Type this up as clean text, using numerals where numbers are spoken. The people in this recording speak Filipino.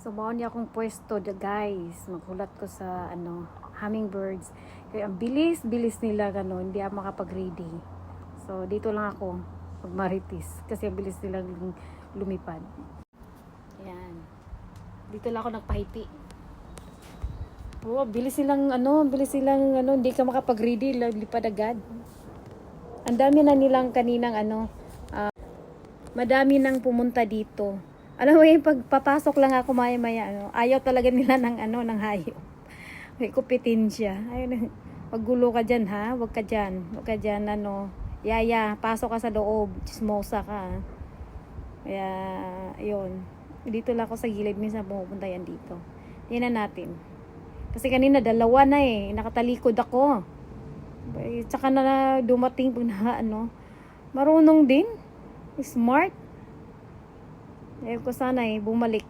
So, maon niya akong pwesto, guys. Maghulat ko sa, hummingbirds. Kaya ang bilis nila, hindi ako makapag-ready. So, dito lang ako magmaritis. Kasi ang bilis nilang lumipad. Ayan. Dito lang ako nagpahiti. Oh, bilis silang, hindi ka makapag-ready, lipad agad. Ang dami na nilang kaninang, madami nang pumunta dito. Alam mo yung pagpapasok lang ako maya-maya, ayaw talaga nila ng hayop. May kupitin siya. Ayun, maggulo ka dyan, ha? Huwag ka dyan, yaya, pasok ka sa loob, chismosa ka. Kaya, yun. Dito lang ako sa gilid, minsan pumupunta yan dito. Tingnan natin. Kasi kanina, dalawa na nakatalikod ako. Tsaka na dumating pag marunong din. Smart. Ayaw ko sana bumalik.